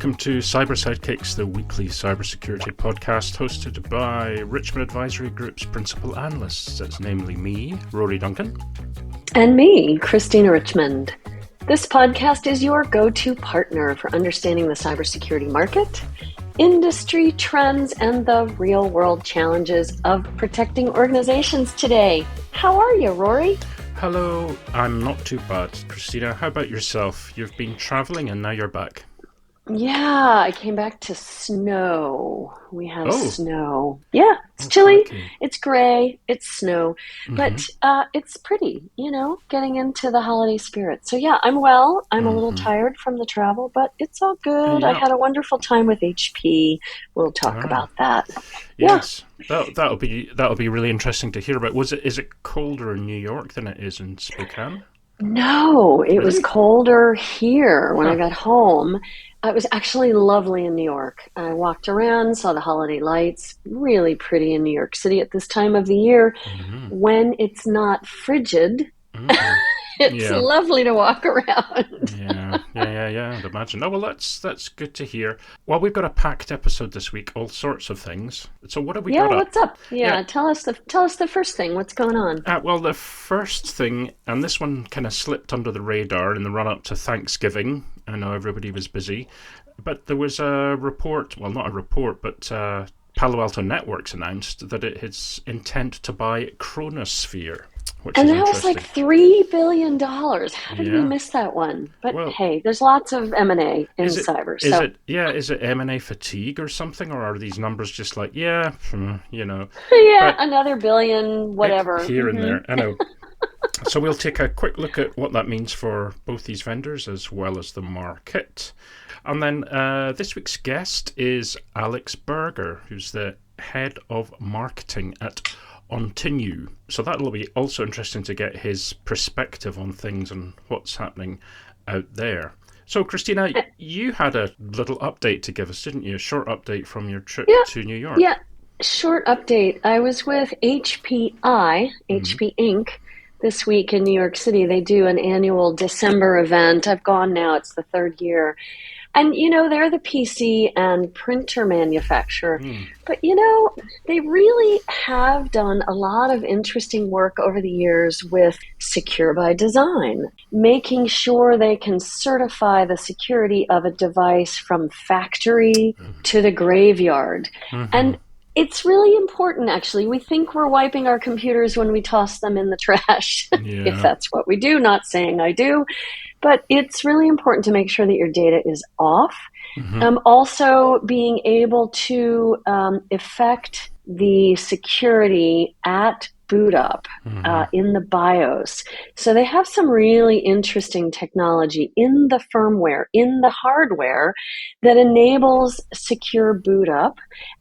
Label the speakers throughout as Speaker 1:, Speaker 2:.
Speaker 1: welcome to Cyber Sidekicks, the weekly cybersecurity podcast hosted by Richmond Advisory Group's principal analysts. That's namely me, Rory Duncan.
Speaker 2: And me, Christina Richmond. This podcast is your go-to partner for understanding the cybersecurity market, industry trends, and the real-world challenges of protecting organizations today. How are you, Rory?
Speaker 1: Hello, I'm not too bad. Christina, how about yourself? You've been traveling and now you're back.
Speaker 2: Yeah, I came back to snow. We have snow. Yeah, it's chilly, it's gray, it's snow, but it's pretty, getting into the holiday spirit. So yeah, I'm well. I'm a little tired from the travel, but it's all good.
Speaker 1: Yeah.
Speaker 2: I had a wonderful time with HP. We'll talk about that.
Speaker 1: Yes, that'll be really interesting to hear about. Is it colder in New York than it is in Spokane?
Speaker 2: No, it was colder here when I got home. It was actually lovely in New York. I walked around, saw the holiday lights, really pretty in New York City at this time of the year. When it's not frigid, it's lovely to walk around.
Speaker 1: Yeah, I'd imagine. Oh, well, that's good to hear. Well, we've got a packed episode this week, all sorts of things. So what have we got up?
Speaker 2: Yeah, what's up? Yeah, tell us the first thing. What's going on?
Speaker 1: Well, the first thing, and this one kind of slipped under the radar in the run-up to Thanksgiving. I know everybody was busy, but there was a report, well, not a report, but Palo Alto Networks announced that it has intent to buy Chronosphere.
Speaker 2: And that was like $3 billion. How did we miss that one? But hey, there's lots of M&A in cyber.
Speaker 1: Is it M&A fatigue or something? Or are these numbers just like,
Speaker 2: Yeah,
Speaker 1: but
Speaker 2: another billion, whatever.
Speaker 1: Here and there, I know. So we'll take a quick look at what that means for both these vendors as well as the market. And then this week's guest is Alex Berger, who's the head of marketing at Ontinu. So that'll be also interesting to get his perspective on things and what's happening out there. So, Christina, you had a little update to give us, didn't you? A short update from your trip to New York.
Speaker 2: Yeah, short update. I was with HP Inc. this week in New York City. They do an annual December event. I've gone now. It's the third year. And, they're the PC and printer manufacturer. But, they really have done a lot of interesting work over the years with secure by design, making sure they can certify the security of a device from factory to the graveyard. And it's really important, actually. We think we're wiping our computers when we toss them in the trash, if that's what we do, not saying I do. But it's really important to make sure that your data is off. Also being able to effect the security at boot up in the BIOS. So they have some really interesting technology in the firmware, in the hardware that enables secure boot up.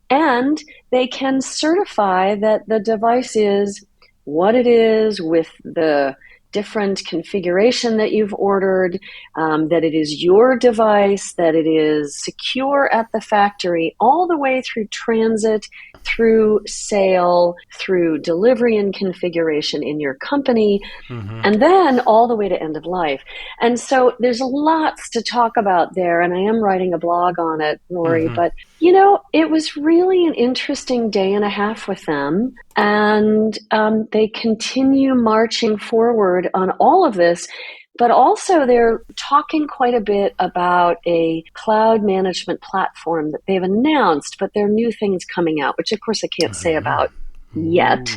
Speaker 2: And they can certify that the device is what it is with the different configuration that you've ordered, that it is your device, that it is secure at the factory, all the way through transit, through sale, through delivery and configuration in your company, and then all the way to end of life. And so there's lots to talk about there, and I am writing a blog on it, Rory, but it was really an interesting day and a half with them, and they continue marching forward on all of this. But also they're talking quite a bit about a cloud management platform that they've announced, but there are new things coming out, which of course I can't say about yet.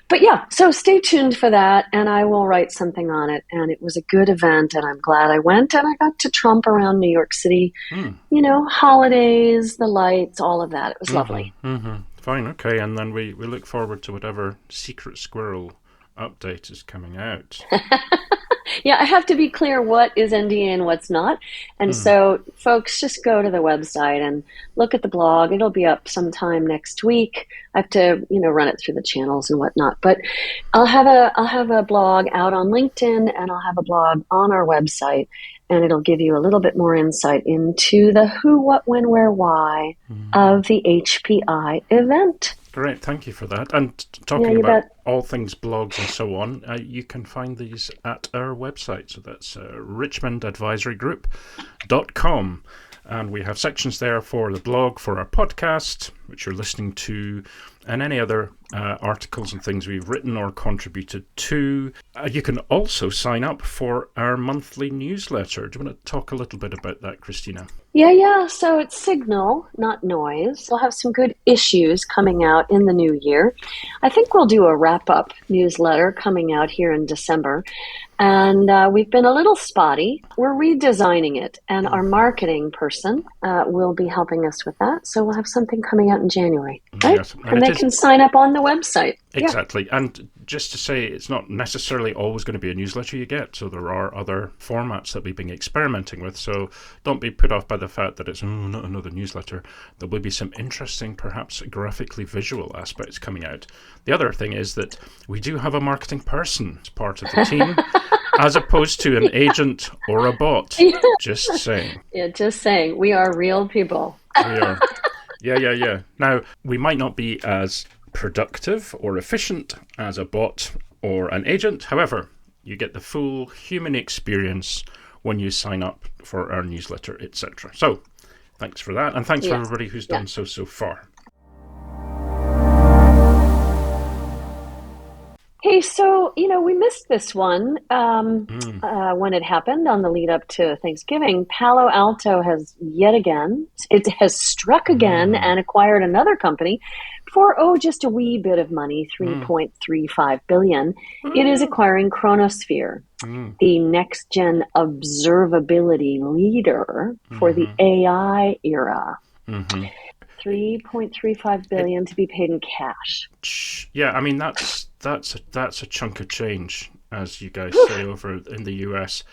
Speaker 2: But so stay tuned for that, and I will write something on it. And it was a good event, and I'm glad I went, and I got to tromp around New York City, holidays, the lights, all of that. It was lovely.
Speaker 1: Fine, okay. And then we look forward to whatever Secret Squirrel update is coming out.
Speaker 2: Yeah, I have to be clear what is NDA and what's not. And so folks, just go to the website and look at the blog. It'll be up sometime next week. I have to, run it through the channels and whatnot. But I'll have a blog out on LinkedIn, and I'll have a blog on our website, and it'll give you a little bit more insight into the who, what, when, where, why of the HPI event.
Speaker 1: Great, thank you for that. And talking about all things blogs and so on, you can find these at our website. So that's richmondadvisorygroup.com. And we have sections there for the blog, for our podcast, which you're listening to, and any other articles and things we've written or contributed to. You can also sign up for our monthly newsletter. Do you want to talk a little bit about that, Christina?
Speaker 2: Yeah. So it's Signal, not Noise. We'll have some good issues coming out in the new year. I think we'll do a wrap-up newsletter coming out here in December. And we've been a little spotty. We're redesigning it, and our marketing person will be helping us with that. So we'll have something coming out in January, right?
Speaker 1: Yes,
Speaker 2: and they can sign up on the website.
Speaker 1: Exactly. Yeah. And just to say, it's not necessarily always going to be a newsletter you get. So there are other formats that we've been experimenting with. So don't be put off by the fact that it's not another newsletter. There will be some interesting, perhaps graphically visual aspects coming out. The other thing is that we do have a marketing person as part of the team, as opposed to an agent or a bot. Just saying.
Speaker 2: Yeah, just saying. We are real people.
Speaker 1: We are. Yeah. Now, we might not be as productive or efficient as a bot or an agent. However, you get the full human experience when you sign up for our newsletter, etc. So, thanks for that, and thanks for everybody who's done so far.
Speaker 2: Hey, so, we missed this one when it happened on the lead up to Thanksgiving. Palo Alto has struck again and acquired another company for, just a wee bit of money, $3.35 billion. It is acquiring Chronosphere, the next-gen observability leader for the AI era. $3.35 billion to be paid in cash.
Speaker 1: Yeah, I mean that's a chunk of change, as you guys say over in the US.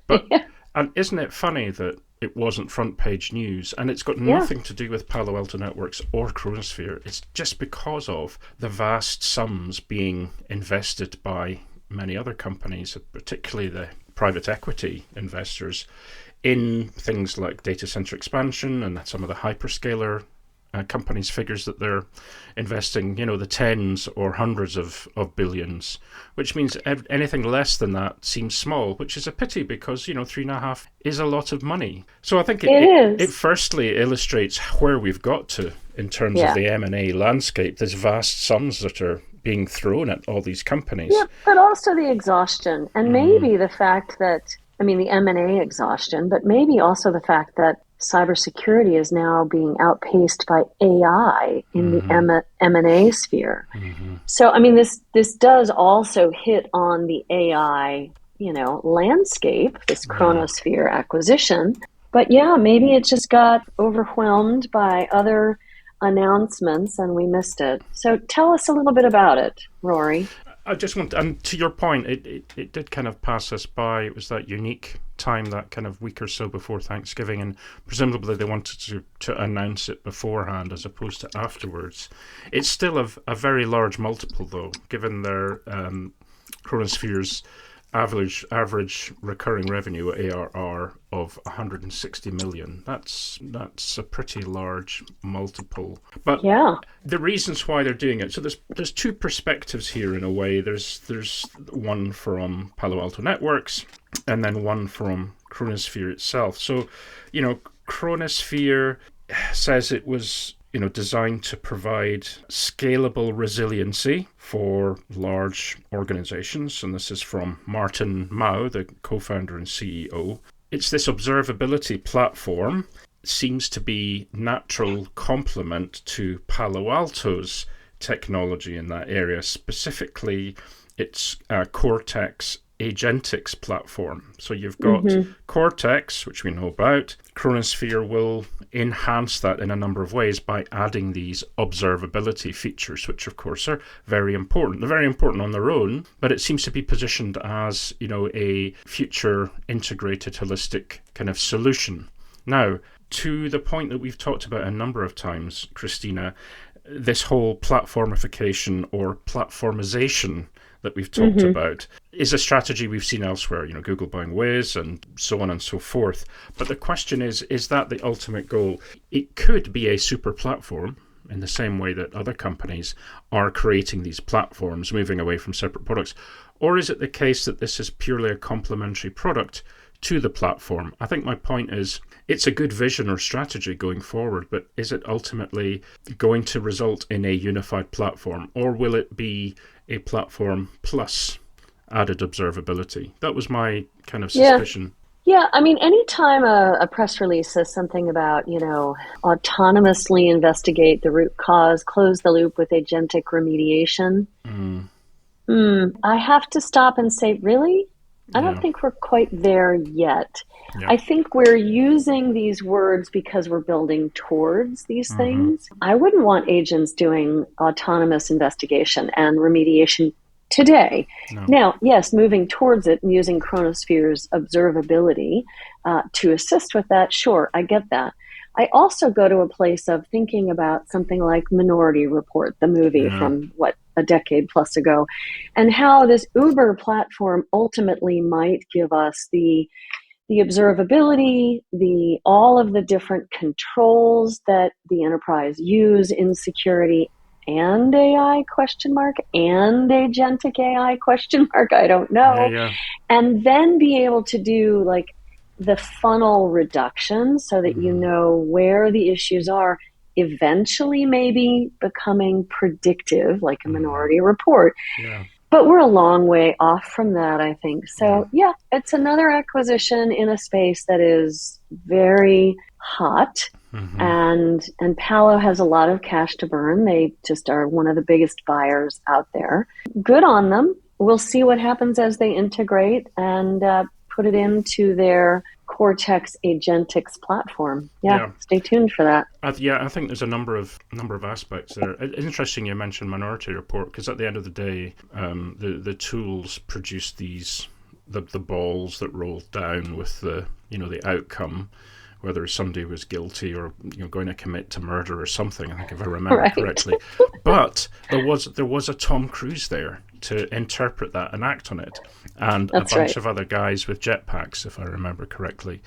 Speaker 1: But and isn't it funny that it wasn't front page news, and it's got nothing to do with Palo Alto Networks or Chronosphere. It's just because of the vast sums being invested by many other companies, particularly the private equity investors, in things like data center expansion and some of the hyperscaler companies' figures that they're investing, the tens or hundreds of billions, which means anything less than that seems small, which is a pity because, 3.5 is a lot of money. So I think it firstly illustrates where we've got to in terms of the M&A landscape. There's vast sums that are being thrown at all these companies.
Speaker 2: Yeah, but also the exhaustion, and maybe the fact that, the M&A exhaustion, but maybe also the fact that cybersecurity is now being outpaced by AI in the M&A sphere. So, this does also hit on the AI, landscape, this Chronosphere acquisition. But maybe it just got overwhelmed by other announcements and we missed it. So tell us a little bit about it, Rory.
Speaker 1: I just want, and to your point, it did kind of pass us by. It was that unique time, that kind of week or so before Thanksgiving, and presumably they wanted to announce it beforehand as opposed to afterwards. It's still a very large multiple, though, given their Chronosphere's average recurring revenue, ARR, of 160 million. That's a pretty large multiple. But the reasons why they're doing it, so there's two perspectives here in a way. There's one from Palo Alto Networks and then one from Chronosphere itself. So, Chronosphere says it was designed to provide scalable resiliency for large organizations. And this is from Martin Mao, the co-founder and CEO. It's this observability platform. It seems to be natural complement to Palo Alto's technology in that area, specifically its Cortex Agentics platform. So you've got Cortex, which we know about. Chronosphere will enhance that in a number of ways by adding these observability features, which of course are very important. They're very important on their own, but it seems to be positioned as, a future integrated holistic kind of solution. Now, to the point that we've talked about a number of times, Christina, this whole platformification or platformization that we've talked about is a strategy we've seen elsewhere, Google buying Wiz and so on and so forth. But the question is that the ultimate goal? It could be a super platform in the same way that other companies are creating these platforms, moving away from separate products. Or is it the case that this is purely a complementary product to the platform? I think my point is it's a good vision or strategy going forward, but is it ultimately going to result in a unified platform, or will it be a platform plus added observability? That was my kind of suspicion.
Speaker 2: Yeah, I mean, anytime a press release says something about, autonomously investigate the root cause, close the loop with agentic remediation, I have to stop and say, really? I don't think we're quite there yet.
Speaker 1: Yeah.
Speaker 2: I think we're using these words because we're building towards these things. I wouldn't want agents doing autonomous investigation and remediation today.
Speaker 1: No.
Speaker 2: Now, yes, moving towards it and using Chronosphere's observability to assist with that, sure, I get that. I also go to a place of thinking about something like Minority Report, the movie from, a decade plus ago, and how this Uber platform ultimately might give us the observability, all of the different controls that the enterprise use in security, and AI question mark, and agentic AI question mark, I don't know.
Speaker 1: Yeah.
Speaker 2: And then be able to do like the funnel reduction so that you know where the issues are, eventually maybe becoming predictive like a Minority Report.
Speaker 1: Yeah.
Speaker 2: But we're a long way off from that, I think. So, yeah, it's another acquisition in a space that is very hot. And Palo has a lot of cash to burn. They just are one of the biggest buyers out there. Good on them. We'll see what happens as they integrate and put it into their Cortex Agentics platform. Yeah, stay tuned for that.
Speaker 1: I think there's a number of aspects there. It's interesting you mentioned Minority Report, because at the end of the day, the tools produce the balls that roll down with the outcome, whether somebody was guilty or going to commit to murder or something. I think if I remember correctly. But there was a Tom Cruise there to interpret that and act on it, and a bunch of other guys with jetpacks, if I remember correctly.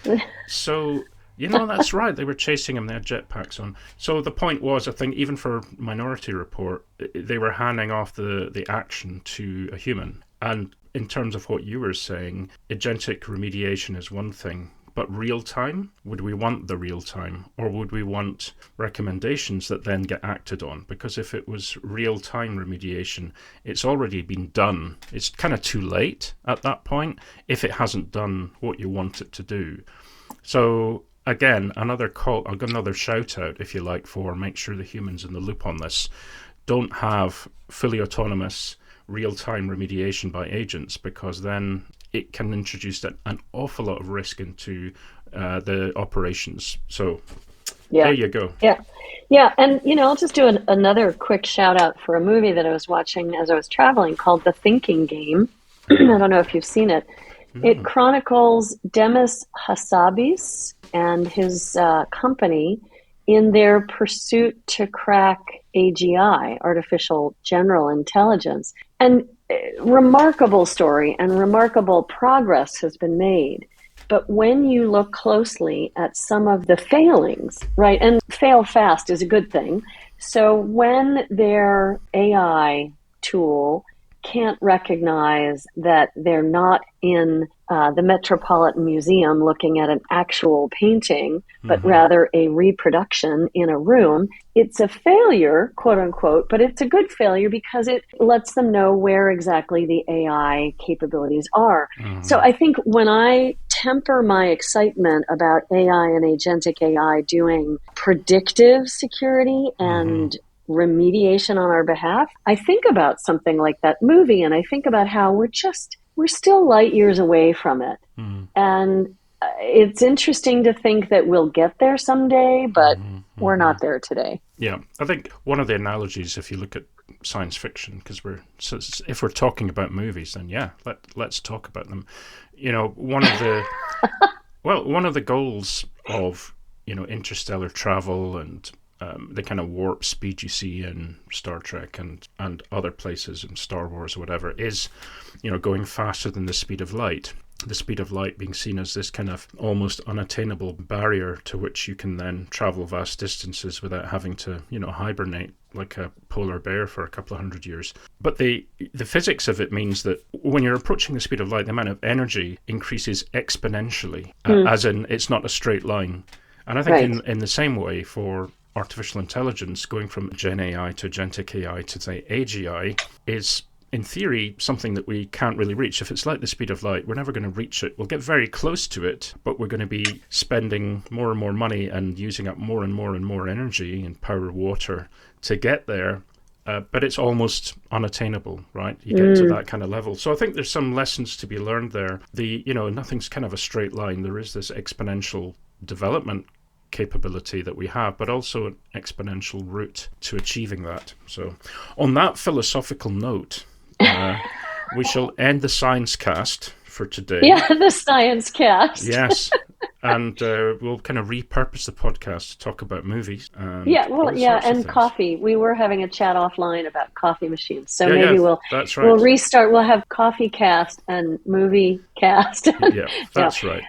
Speaker 1: So that's right. They were chasing him. They had jetpacks on. So the point was, I think, even for Minority Report, they were handing off the action to a human. And in terms of what you were saying, agentic remediation is one thing. But real time, would we want the real time, or would we want recommendations that then get acted on? Because if it was real time remediation, it's already been done. It's kind of too late at that point if it hasn't done what you want it to do. So again, another shout out, if you like, for make sure the human's in the loop on this. Don't have fully autonomous real-time remediation by agents, because then it can introduce an awful lot of risk into the operations. So there you go.
Speaker 2: Yeah. And, I'll just do another quick shout out for a movie that I was watching as I was traveling called The Thinking Game. I don't know if you've seen it. It chronicles Demis Hassabis and his company in their pursuit to crack AGI, artificial general intelligence. And remarkable story and remarkable progress has been made. But when you look closely at some of the failings, right, and fail fast is a good thing. So when their AI tool can't recognize that they're not in the Metropolitan Museum looking at an actual painting, but rather a reproduction in a room, it's a failure, quote unquote, but it's a good failure because it lets them know where exactly the AI capabilities are. So I think when I temper my excitement about AI and agentic AI doing predictive security and remediation on our behalf, I think about something like that movie, and I think about how we're still light years away from it. And it's interesting to think that we'll get there someday, but we're not there today.
Speaker 1: Yeah, I think one of the analogies, if you look at science fiction, because if we're talking about movies, then let's talk about them. One of the goals of interstellar travel and the kind of warp speed you see in Star Trek and other places in Star Wars or whatever is, going faster than the speed of light. The speed of light being seen as this kind of almost unattainable barrier to which you can then travel vast distances without having to, hibernate like a polar bear for a couple of hundred years. But the physics of it means that when you're approaching the speed of light, the amount of energy increases exponentially, as in it's not a straight line. And I think in the same way for artificial intelligence, going from Gen AI to Agentic AI to, say, AGI is, in theory, something that we can't really reach. If it's like the speed of light, we're never going to reach it. We'll get very close to it, but we're going to be spending more and more money and using up more and more and more energy and power, water to get there. But it's almost unattainable, right? You get to that kind of level. So I think there's some lessons to be learned there. Nothing's kind of a straight line. There is this exponential development capability that we have, but also an exponential route to achieving that. So on that philosophical note, we shall end the science cast for today.
Speaker 2: Yeah, the science cast.
Speaker 1: Yes. And we'll kind of repurpose the podcast to talk about movies.
Speaker 2: And coffee. We were having a chat offline about coffee machines. So
Speaker 1: that's right.
Speaker 2: We'll restart. We'll have coffee cast and movie cast.
Speaker 1: Yeah, that's right.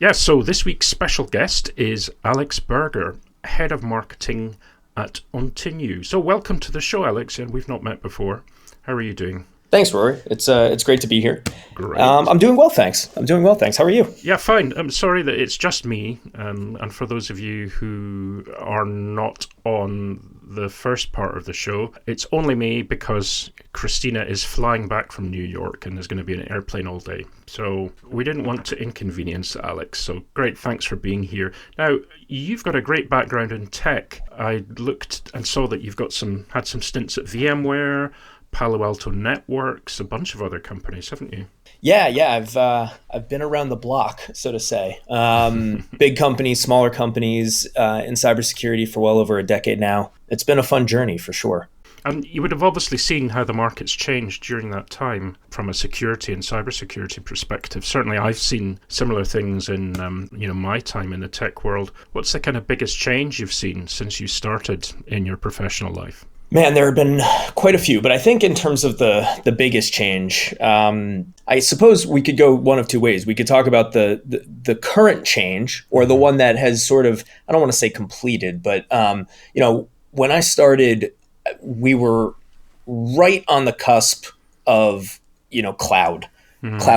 Speaker 1: Yes, so this week's special guest is Alex Berger, Head of Marketing at Ontinue. So welcome to the show, Alex, and we've not met before. How are you doing?
Speaker 3: Thanks, Rory. It's great to be here.
Speaker 1: Great.
Speaker 3: I'm doing well, thanks. How are you?
Speaker 1: Yeah, fine. I'm sorry that it's just me. And for those of you who are not on the first part of the show, it's only me because Christina is flying back from New York and there's going to be an airplane all day. So we didn't want to inconvenience Alex. So great, thanks for being here. Now, you've got a great background in tech. I looked and saw that you've had some stints at VMware, Palo Alto Networks, a bunch of other companies, haven't you?
Speaker 3: Yeah. I've been around the block, so to say. Big companies, smaller companies in cybersecurity for well over a decade now. It's been a fun journey for sure.
Speaker 1: And you would have obviously seen how the market's changed during that time from a security and cybersecurity perspective. Certainly, I've seen similar things in my time in the tech world. What's the kind of biggest change you've seen since you started in your professional life?
Speaker 3: Man, there have been quite a few, but I think in terms of the biggest change, I suppose we could go one of two ways. We could talk about the current change, or the one that has sort of, I don't want to say completed, but when I started, we were right on the cusp of cloud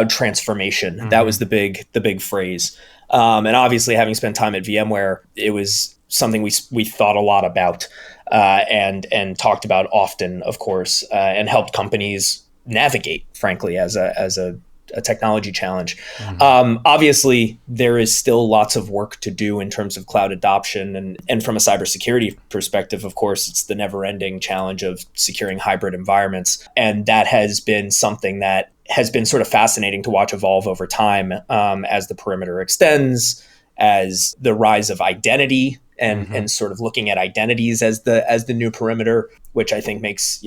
Speaker 3: transformation. Mm-hmm. That was the big phrase, and obviously, having spent time at VMware, it was something we thought a lot about. And talked about often, of course, and helped companies navigate, frankly, as a technology challenge. Mm-hmm. Obviously, there is still lots of work to do in terms of cloud adoption. And from a cybersecurity perspective, of course, it's the never-ending challenge of securing hybrid environments. And that has been something that has been sort of fascinating to watch evolve over time as the perimeter extends, as the rise of identity and sort of looking at identities as the new perimeter, which I think makes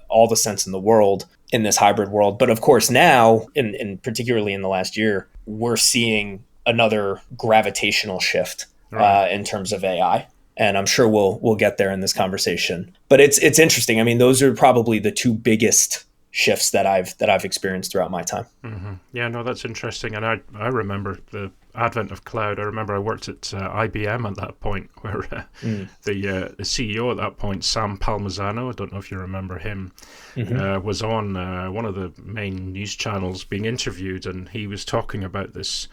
Speaker 3: all the sense in the world in this hybrid world. But of course now, in particularly in the last year, we're seeing another gravitational shift in terms of AI. And I'm sure we'll get there in this conversation. But it's interesting. I mean, those are probably the two biggest shifts that I've experienced throughout my time.
Speaker 1: Mm-hmm. Yeah, no, that's interesting. And I remember the advent of cloud. I remember I worked at IBM at that point, where the CEO at that point, Sam Palmisano, I don't know if you remember him, was on one of the main news channels being interviewed, and he was talking about this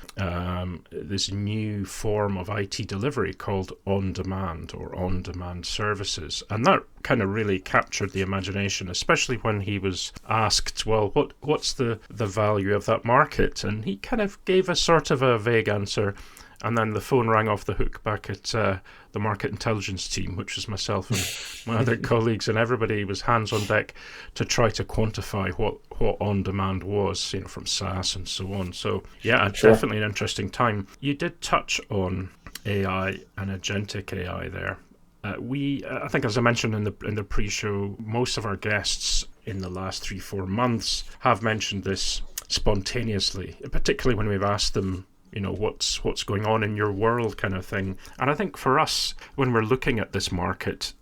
Speaker 1: new form of IT delivery called on-demand or on-demand services. And that kind of really captured the imagination, especially when he was asked, well, what's the value of that market? And he kind of gave a sort of a vague answer, and then the phone rang off the hook back at the market intelligence team, which was myself and my other colleagues, and everybody was hands on deck to try to quantify what on demand was, from SaaS and so on. So yeah, sure. Definitely an interesting time. You did touch on AI and agentic AI there. I think, as I mentioned in the pre-show, most of our guests in the last 3-4 months have mentioned this spontaneously, particularly when we've asked them, what's going on in your world, kind of thing. And I think for us, when we're looking at this market,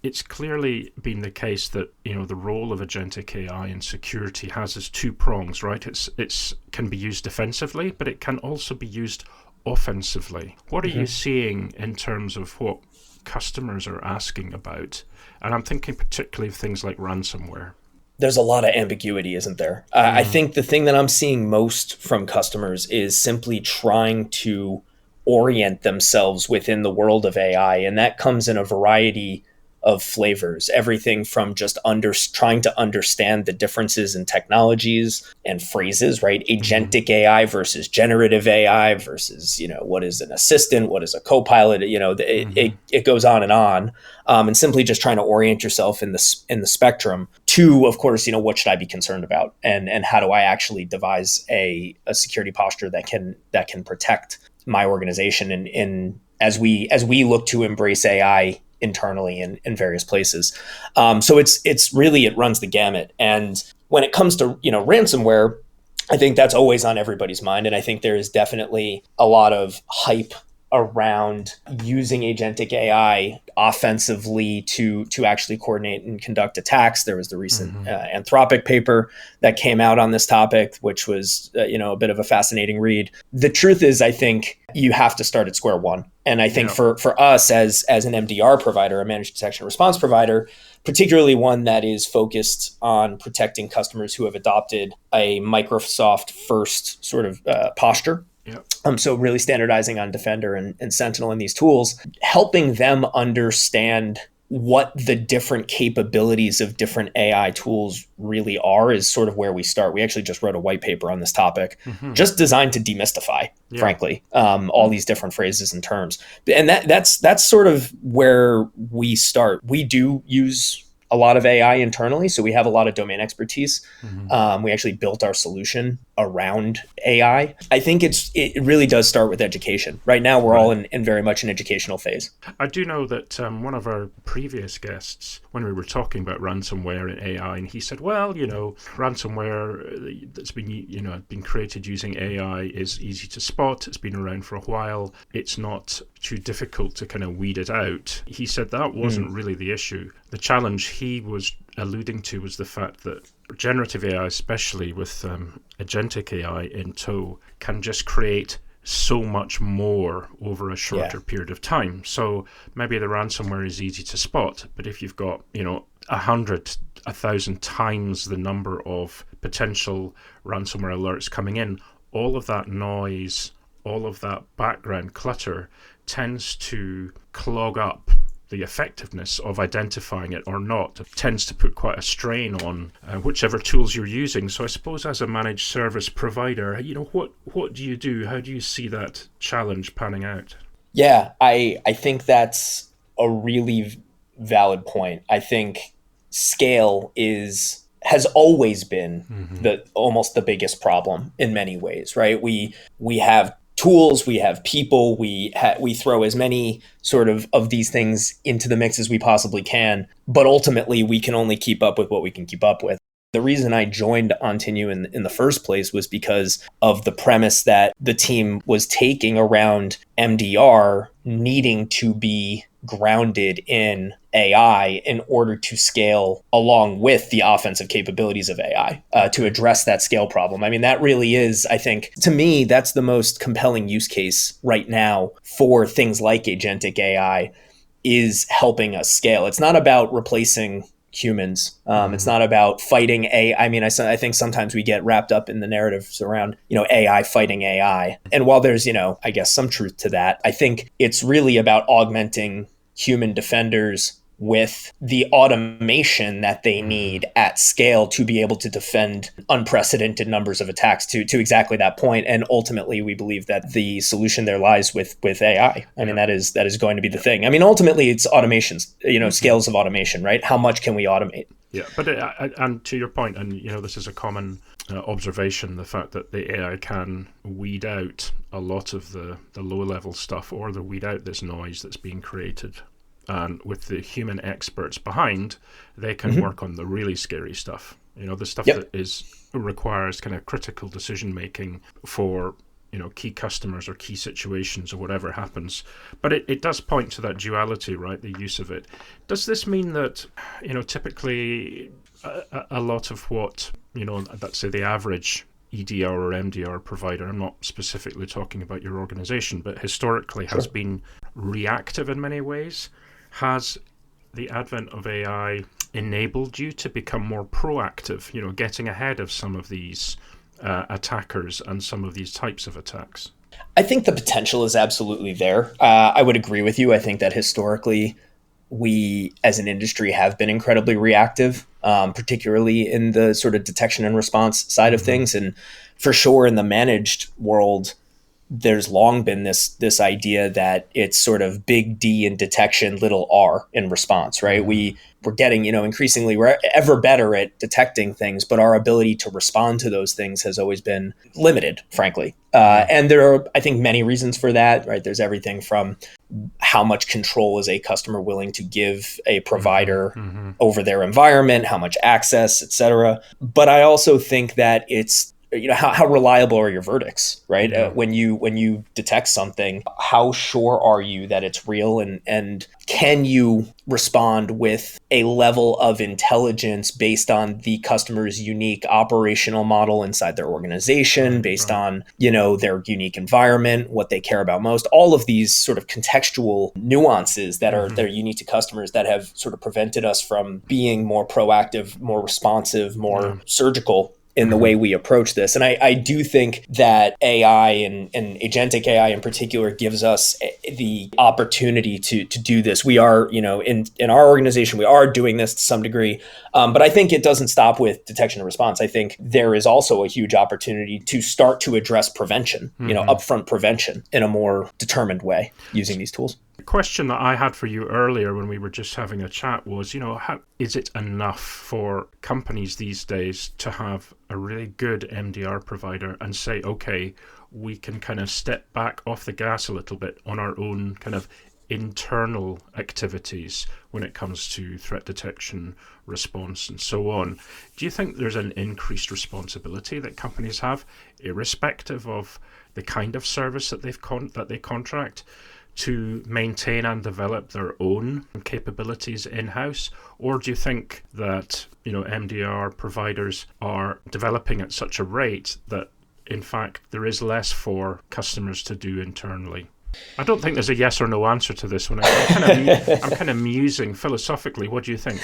Speaker 1: it's clearly been the case that the role of agentic AI in security has its two prongs, right? It's can be used defensively, but it can also be used offensively. What are you seeing in terms of what customers are asking about? And I'm thinking particularly of things like ransomware.
Speaker 3: There's a lot of ambiguity, isn't there? I think the thing that I'm seeing most from customers is simply trying to orient themselves within the world of AI. And that comes in a variety of flavors, everything from just trying to understand the differences in technologies and phrases, right? Agentic AI versus generative AI versus, what is an assistant? What is a co-pilot? It goes on, and simply just trying to orient yourself in the spectrum to, of course, what should I be concerned about? And how do I actually devise a security posture that can protect my organization and as we look to embrace AI internally in various places. So it's really, it runs the gamut. And when it comes to, ransomware, I think that's always on everybody's mind. And I think there is definitely a lot of hype around using agentic AI offensively to actually coordinate and conduct attacks. There was the recent Anthropic paper that came out on this topic, which was a bit of a fascinating read. The truth is, I think you have to start at square one. And I think for us as an MDR provider, a managed detection and response provider, particularly one that is focused on protecting customers who have adopted a Microsoft first sort of posture.
Speaker 1: Yep.
Speaker 3: So really standardizing on Defender and Sentinel and these tools, helping them understand what the different capabilities of different AI tools really are is sort of where we start. We actually just wrote a white paper on this topic, just designed to demystify, frankly, all these different phrases and terms. And that's sort of where we start. We do use a lot of AI internally, so we have a lot of domain expertise. We actually built our solution around AI. I think it really does start with education. Right now, we're all in very much an educational phase.
Speaker 1: I do know that one of our previous guests, when we were talking about ransomware and AI, and he said, well, ransomware that's been created using AI is easy to spot. It's been around for a while. It's not too difficult to kind of weed it out. He said that wasn't really the issue. The challenge he was alluding to was the fact that generative AI, especially with agentic AI in tow, can just create so much more over a shorter period of time. So maybe the ransomware is easy to spot, but if you've got 100, 1,000 times the number of potential ransomware alerts coming in, all of that noise, all of that background clutter tends to clog up the effectiveness of identifying it or not. It tends to put quite a strain on whichever tools you're using. So I suppose as a managed service provider, what do you do? How do you see that challenge panning out?
Speaker 3: Yeah, I think that's a really valid point. I think scale has always been almost the biggest problem in many ways, right? We have tools, we have people, we throw as many sort of these things into the mix as we possibly can, but ultimately we can only keep up with what we can keep up with. The reason I joined Ontinu in the first place was because of the premise that the team was taking around MDR needing to be grounded in AI in order to scale along with the offensive capabilities of AI to address that scale problem. I mean, that really is, I think, to me, that's the most compelling use case right now for things like agentic AI, is helping us scale. It's not about replacing humans. It's not about fighting AI. I mean, I think sometimes we get wrapped up in the narratives around, AI fighting AI. And while there's, I guess some truth to that, I think it's really about augmenting human defenders with the automation that they need at scale to be able to defend unprecedented numbers of attacks to exactly that point. And ultimately, we believe that the solution there lies with AI. I mean, that is going to be the thing. I mean, ultimately, it's automations, scales of automation, right? How much can we automate?
Speaker 1: Yeah, but and to your point, and this is a common observation, the fact that the AI can weed out a lot of the low-level stuff, or the weed out this noise that's being created. And with the human experts behind, they can work on the really scary stuff. The stuff that requires kind of critical decision making for key customers or key situations or whatever happens. But it does point to that duality, right? The use of it. Does this mean that typically a lot of what let's say the average EDR or MDR provider, I'm not specifically talking about your organization, but historically has been reactive in many ways. Has the advent of AI enabled you to become more proactive, getting ahead of some of these attackers and some of these types of attacks?
Speaker 3: I think the potential is absolutely there. I would agree with you. I think that historically, we as an industry have been incredibly reactive, particularly in the sort of detection and response side of things. And for sure, in the managed world, there's long been this idea that it's sort of big D in detection, little R in response, right? We're getting, increasingly, we're ever better at detecting things, but our ability to respond to those things has always been limited, frankly. And there are, I think, many reasons for that, right? There's everything from how much control is a customer willing to give a provider over their environment, how much access, et cetera. But I also think that it's, how reliable are your verdicts, right?
Speaker 1: Yeah.
Speaker 3: When you detect something, how sure are you that it's real, and can you respond with a level of intelligence based on the customer's unique operational model inside their organization, based on, their unique environment, what they care about most, all of these sort of contextual nuances that are unique to customers that have sort of prevented us from being more proactive, more responsive, more surgical in the way we approach this. And I do think that AI and agentic AI in particular gives us the opportunity to do this. We are, in our organization, we are doing this to some degree. But I think it doesn't stop with detection and response. I think there is also a huge opportunity to start to address prevention, upfront prevention in a more determined way using these tools.
Speaker 1: The question that I had for you earlier when we were just having a chat was, how is it enough for companies these days to have a really good MDR provider and say, okay, we can kind of step back off the gas a little bit on our own kind of internal activities when it comes to threat detection, response, and so on? Do you think there's an increased responsibility that companies have, irrespective of the kind of service that they contract, to maintain and develop their own capabilities in-house? Or do you think that, MDR providers are developing at such a rate that, in fact, there is less for customers to do internally? I don't think there's a yes or no answer to this one. I'm kind of musing philosophically. What do you think?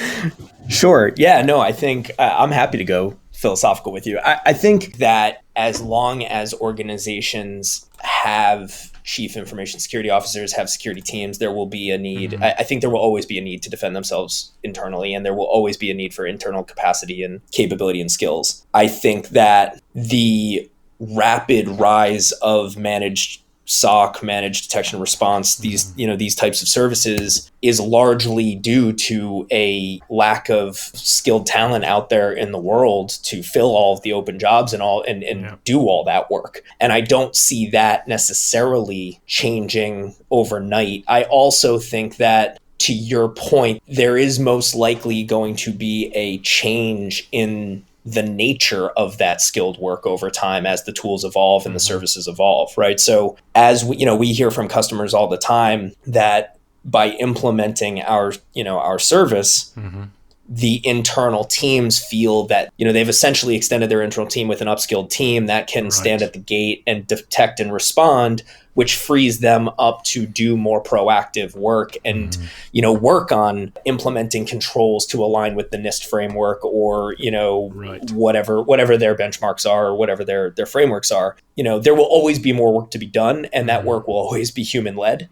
Speaker 3: Sure. Yeah, no, I think I'm happy to go philosophical with you. I think that as long as organizations have chief information security officers, have security teams, there will be a need. I think there will always be a need to defend themselves internally, and there will always be a need for internal capacity and capability and skills. I think that the rapid rise of managed SOC, managed detection and response, these types of services is largely due to a lack of skilled talent out there in the world to fill all of the open jobs and do all that work. And I don't see that necessarily changing overnight. I also think that, to your point, there is most likely going to be a change in the nature of that skilled work over time as the tools evolve and the services evolve, right? So as we hear from customers all the time that by implementing our service, the internal teams feel that, they've essentially extended their internal team with an upskilled team that can stand at the gate and detect and respond, which frees them up to do more proactive work and, work on implementing controls to align with the NIST framework or, whatever their benchmarks are or whatever their frameworks are. There will always be more work to be done, and that work will always be human led,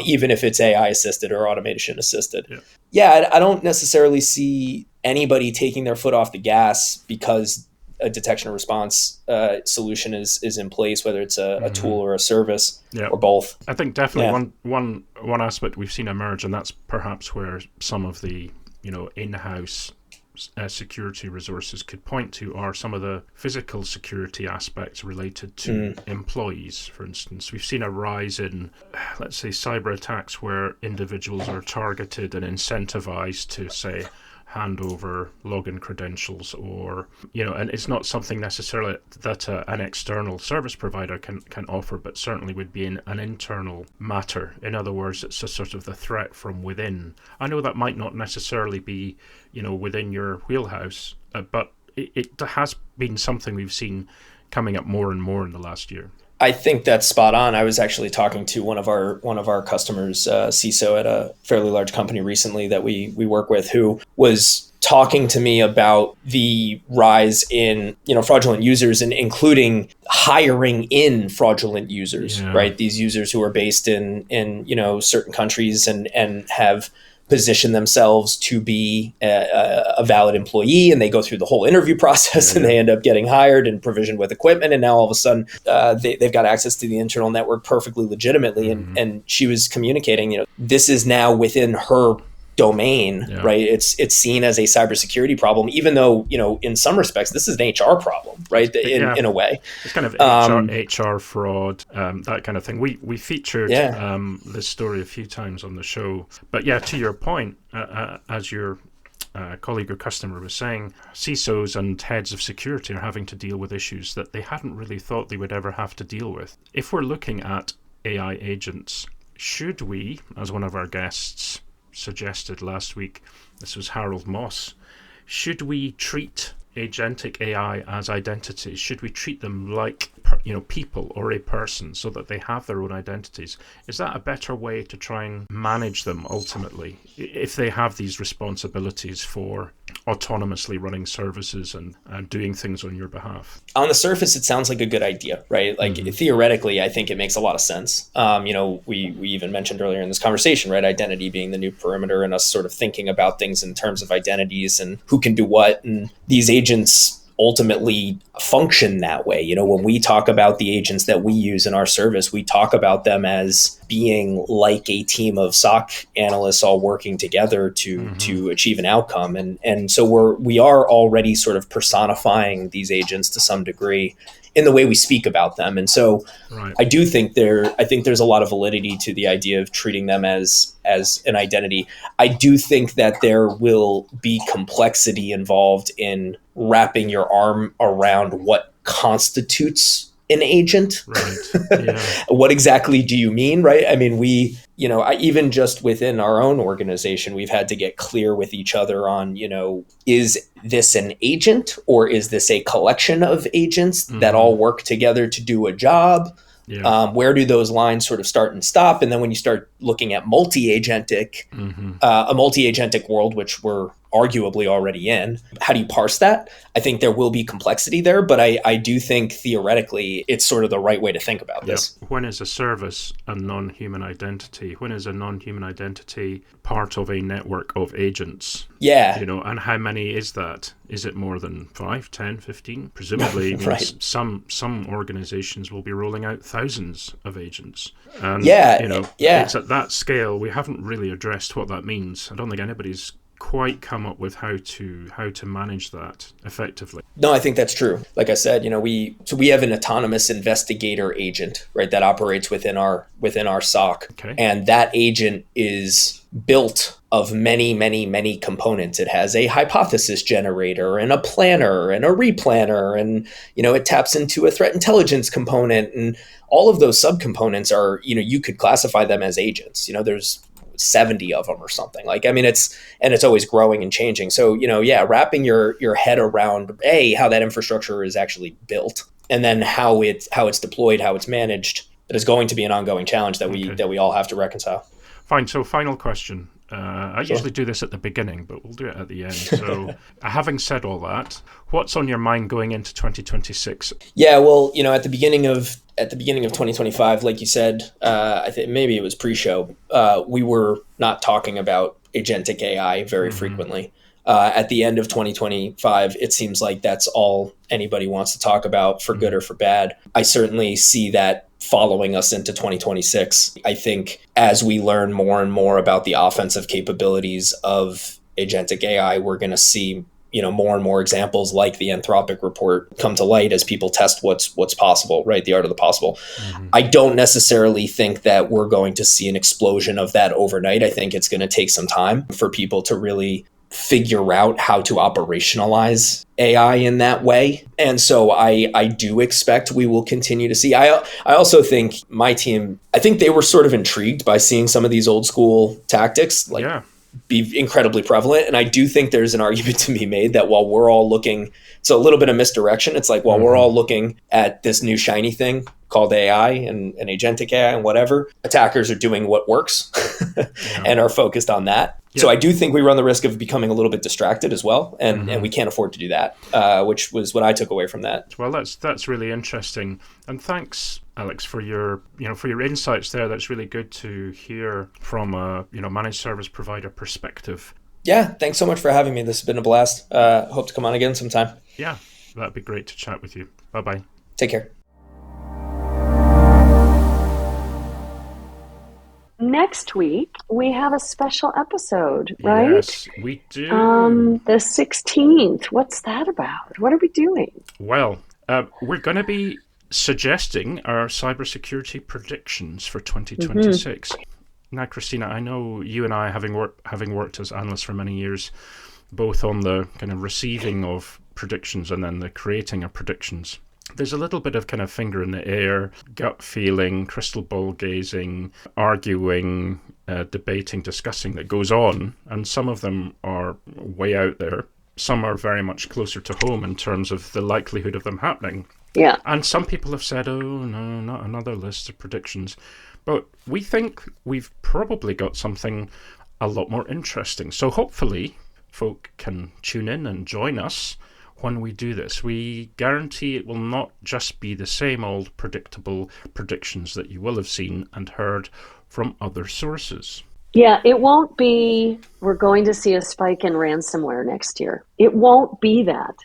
Speaker 3: even if it's AI assisted or automation assisted. I don't necessarily see anybody taking their foot off the gas because a detection and response solution is in place, whether it's a tool or a service or both.
Speaker 1: I think definitely one aspect we've seen emerge, and that's perhaps where some of the in-house security resources could point to, are some of the physical security aspects related to employees. For instance, we've seen a rise in, let's say, cyber attacks where individuals are targeted and incentivized to, say, hand over login credentials, or and it's not something necessarily that an external service provider can offer, but certainly would be an internal matter. In other words, it's a sort of the threat from within. I know that might not necessarily be within your wheelhouse, but it has been something we've seen coming up more and more in the last year.
Speaker 3: I think that's spot on. I was actually talking to one of our customers, CISO at a fairly large company recently that we work with, who was talking to me about the rise in fraudulent users, and including hiring in fraudulent users, right? These users who are based in certain countries and have position theyselves to be a valid employee, and they go through the whole interview process and they end up getting hired and provisioned with equipment, and now all of a sudden they've got access to the internal network perfectly legitimately. And she was communicating, this is now within her domain, right? It's seen as a cybersecurity problem, even though, in some respects, this is an HR problem, right? In a way.
Speaker 1: It's kind of HR fraud, that kind of thing. We featured this story a few times on the show. But to your point, as your colleague or customer was saying, CISOs and heads of security are having to deal with issues that they hadn't really thought they would ever have to deal with. If we're looking at AI agents, should we, as one of our guests suggested last week, this was Harold Moss, should we treat agentic AI as identities? Should we treat them like people or a person, so that they have their own identities? Is that a better way to try and manage them ultimately, if they have these responsibilities for autonomously running services and doing things on your behalf?
Speaker 3: On the surface, it sounds like a good idea, right? Like theoretically, I think it makes a lot of sense. We even mentioned earlier in this conversation, right? Identity being the new perimeter, and us sort of thinking about things in terms of identities and who can do what. And these agents ultimately function that way. When we talk about the agents that we use in our service, we talk about them as being like a team of SOC analysts all working together to achieve an outcome. And so we are already sort of personifying these agents to some degree in the way we speak about them. And so I do think there's a lot of validity to the idea of treating them as an identity. I do think that there will be complexity involved in wrapping your arm around what constitutes an agent. What exactly do you mean, right? I mean, even just within our own organization, we've had to get clear with each other on, is this an agent, or is this a collection of agents that all work together to do a job? Where do those lines sort of start and stop? And then when you start looking at a multi-agentic world, which we're arguably already in, how do you parse that? I think there will be complexity there, but I do think theoretically it's sort of the right way to think about this.
Speaker 1: When is a service a non-human identity? When is a non-human identity part of a network of agents? And how many is that? Is it more than 5, 10, 15? Presumably, some organizations will be rolling out thousands of agents. And, it's at that scale, we haven't really addressed what that means. I don't think anybody's quite come up with how to manage that effectively.
Speaker 3: No, I think that's true. Like I said, we have an autonomous investigator agent, right, that operates within our SOC.
Speaker 1: Okay.
Speaker 3: And that agent is built of many, many, many components. It has a hypothesis generator and a planner and a replanner, and it taps into a threat intelligence component, and all of those subcomponents are, you could classify them as agents. There's 70 of them or something. It's always growing and changing. So, wrapping your head around how that infrastructure is actually built, and then how it's deployed, how it's managed, that is going to be an ongoing challenge that we all have to reconcile.
Speaker 1: Fine. So final question. I usually do this at the beginning, but we'll do it at the end. So having said all that, what's on your mind going into 2026?
Speaker 3: Yeah, well, at the beginning of 2025, like you said, I think maybe it was pre-show, we were not talking about agentic AI very frequently. At the end of 2025, it seems like that's all anybody wants to talk about, for good or for bad. I certainly see that following us into 2026. I think as we learn more and more about the offensive capabilities of agentic AI, we're going to see more and more examples like the Anthropic report come to light as people test what's possible, right? The art of the possible. I don't necessarily think that we're going to see an explosion of that overnight. I think it's going to take some time for people to really figure out how to operationalize AI in that way. And so I do expect we will continue to see. I also think my team, I think they were sort of intrigued by seeing some of these old school tactics, be incredibly prevalent. And I do think there's an argument to be made that while we're all looking, it's a little bit of misdirection. It's like, while we're all looking at this new shiny thing called AI and agentic AI and whatever, attackers are doing what works and are focused on that. Yeah. So I do think we run the risk of becoming a little bit distracted as well. And we can't afford to do that, which was what I took away from that.
Speaker 1: Well, that's really interesting. And thanks, Alex, for your insights there. That's really good to hear from a managed service provider perspective.
Speaker 3: Yeah, thanks so much for having me. This has been a blast. Hope to come on again sometime.
Speaker 1: Yeah, that'd be great to chat with you. Bye-bye.
Speaker 3: Take care.
Speaker 2: Next week, we have a special episode, right?
Speaker 1: Yes, we do.
Speaker 2: The 16th. What's that about? What are we doing?
Speaker 1: Well, we're going to be suggesting our cybersecurity predictions for 2026. Now, Christina, I know you and I, having worked as analysts for many years, both on the kind of receiving of predictions and then the creating of predictions, there's a little bit of kind of finger in the air, gut feeling, crystal ball gazing, arguing, debating, discussing that goes on. And some of them are way out there. Some are very much closer to home in terms of the likelihood of them happening.
Speaker 2: Yeah.
Speaker 1: And some people have said, oh, no, not another list of predictions. But we think we've probably got something a lot more interesting. So hopefully folk can tune in and join us when we do this. We guarantee it will not just be the same old predictable predictions that you will have seen and heard from other sources.
Speaker 2: Yeah, it won't be, we're going to see a spike in ransomware next year. It won't be that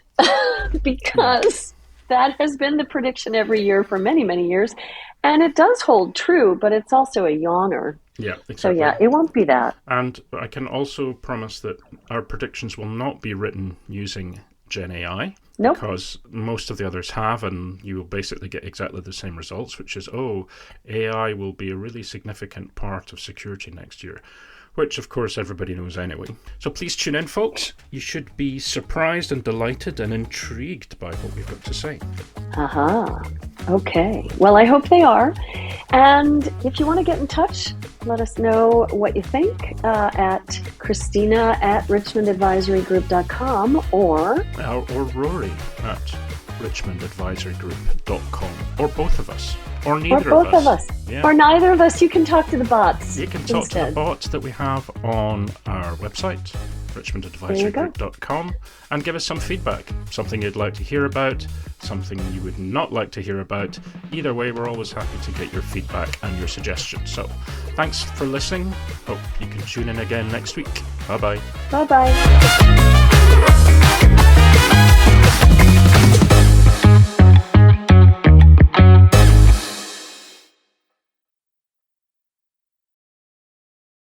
Speaker 2: because that has been the prediction every year for many, many years. And it does hold true, but it's also a yawner.
Speaker 1: Yeah, exactly.
Speaker 2: So yeah, it won't be that.
Speaker 1: And I can also promise that our predictions will not be written using Gen AI.
Speaker 2: Nope.
Speaker 1: Because most of the others have, and you will basically get exactly the same results, which is, AI will be a really significant part of security next year, which of course everybody knows anyway. So please tune in, folks. You should be surprised and delighted and intrigued by what we've got to say.
Speaker 2: Okay. Well, I hope they are. And if you want to get in touch, let us know what you think at Christina@richmondadvisorygroup.com or
Speaker 1: Rory at richmondadvisorygroup.com, or both of us, or neither of us. Yeah.
Speaker 2: Or neither of us. You can talk to the bots.
Speaker 1: You can talk to the bots that we have on our website, richmondadvisorygroup.com, and give us some feedback, something you'd like to hear about, something you would not like to hear about. Either way, we're always happy to get your feedback and your suggestions. So thanks for listening. Hope you can tune in again next week. Bye-bye.
Speaker 2: Bye-bye.